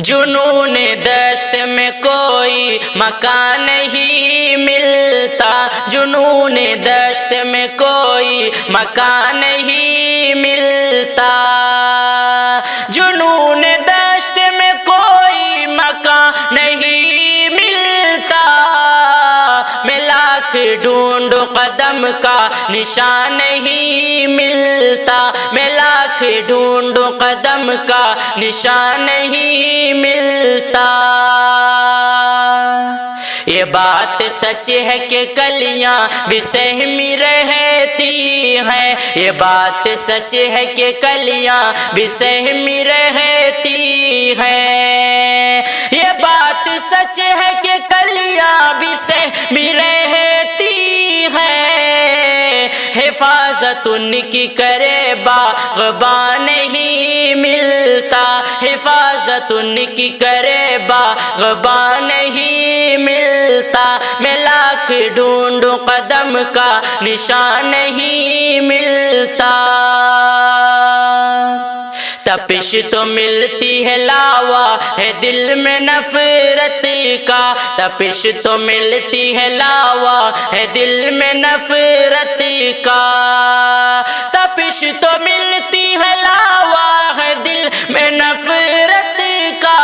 جنون دشت میں کوئی مکان نہیں ملتا، جنون دشت میں کوئی مکان نہیں ملتا، جنون دشت میں کوئی مکان نہیں ملتا، میں لاکھ ڈھونڈوں قدم کا نشان نہیں ملتا، میں لاکھ ڈھونڈوں قدم کا نشان نہیں ملتا۔ یہ بات سچ ہے کہ کلیاں بھی سہمی رہتی ہیں، یہ بات سچ ہے کہ کلیاں بھی سہمی رہتی ہیں، یہ بات سچ ہے کہ کلیاں بھی سہمی رہتی ہیں، حفاظت ان کی کرے باغبان نہیں ملتا، حفاظت ان کی کرے باغبان نہیں ملتا، میں لاکھ ڈھونڈوں قدم کا نشان نہیں ملتا۔ تپش تو ملتی ہے لاوا ہے دل میں نفرت کا، تپش تو ملتی ہے لاوا ہے دل میں نفرت کا، تپش تو ملتی ہے لاوا ہے دل میں نفرت کا،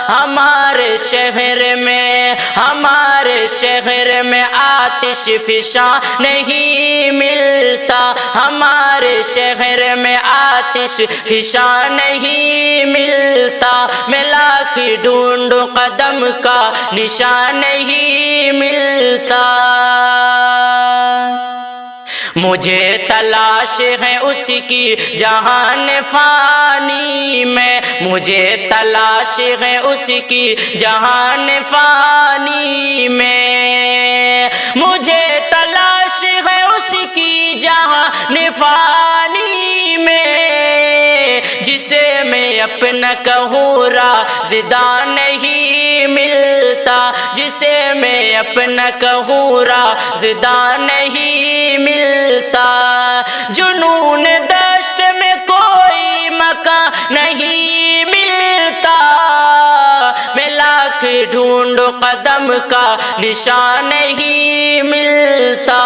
ہمارے شہر میں آتش فشاں نہیں ملتا، ہمارے شہر میں آتش فشاں نہیں ملتا، میں لاکھ ڈھونڈوں قدم کا نشان نہیں ملتا۔ مجھے تلاش ہے اس کی جہان فانی میں، مجھے تلاش ہے اس کی جہان فانی میں، مجھے تلاش ہے اس کی جہان فانی میں، جسے میں اپنا کہوں رازداں نہیں ملتا، جسے میں اپنا کہوں رازداں نہیں ملتا، جنون دشت میں کوئی مکان نہیں ملتا، میں لاکھ ڈھونڈوں قدم کا نشان نہیں ملتا۔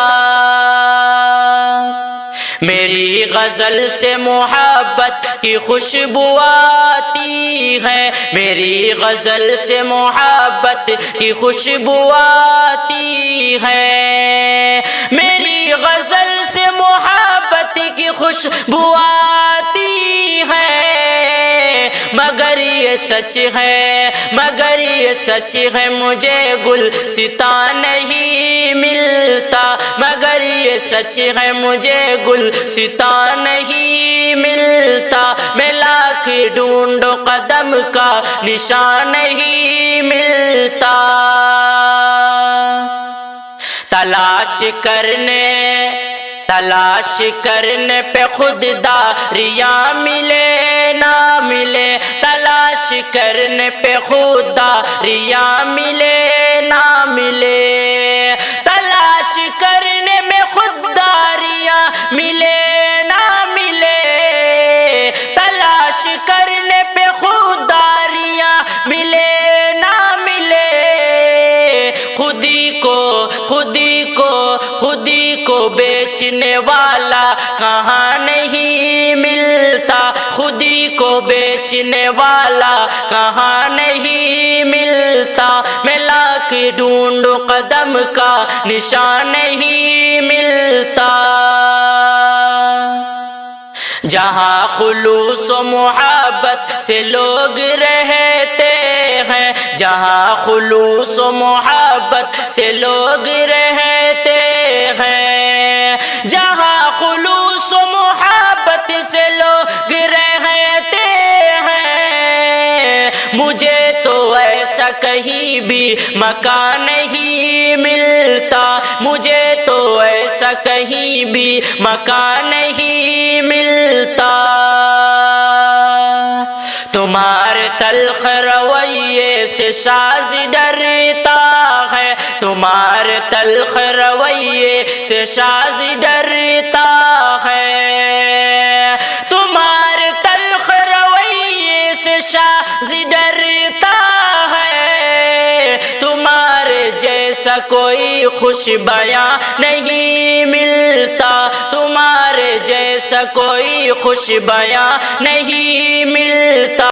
میری غزل سے محبت کی خوشبو آتی ہے، میری غزل سے محبت کی خوشبو آتی ہے، میری غزل سے محبت کی خوشبو آتی ہے، مگر یہ سچ ہے، مگر یہ سچ ہے مجھے گلستان نہیں ملتا، مگر یہ سچ ہے مجھے گلستان نہیں ملتا، میں لاکھ ڈھونڈوں قدم کا نشان نہیں ملتا۔ تلاش کرنے پہ خود داریاں ملے نہ ملے، تلاش کرنے پہ خود داریاں ملے نہ ملے، تلاش کرنے میں خود داریاں ملے نہ ملے، تلاش کرنے پہ خود داریاں ملے نہ ملے، خودی کو بیچنے والا کہاں نہیں ملتا، خودی کو بیچنے والا کہاں نہیں ملتا، میں لاکھ ڈھونڈوں قدم کا نشان نہیں ملتا۔ جہاں خلوص و محبت سے لوگ رہتے ہیں، جہاں خلوص و محبت سے لوگ رہتے ہیں، جہاں خلوص و محبت سے لوگ رہتے ہیں، مجھے تو ایسا کہیں بھی مکان نہیں ملتا، مجھے تو ایسا کہیں بھی مکان نہیں ملتا۔ تمہارے تلخ رویے سے شاذ ڈرتا ہے، تمہارے تلخ رویے سے شاذ ڈرتا ہے، تمہارے تلخ رویے سے شاذ ڈرتا ہے، تمہارے جیسا کوئی خوش بیاں نہیں ملتا، تمہارے جیسا کوئی خوش بیاں نہیں ملتا۔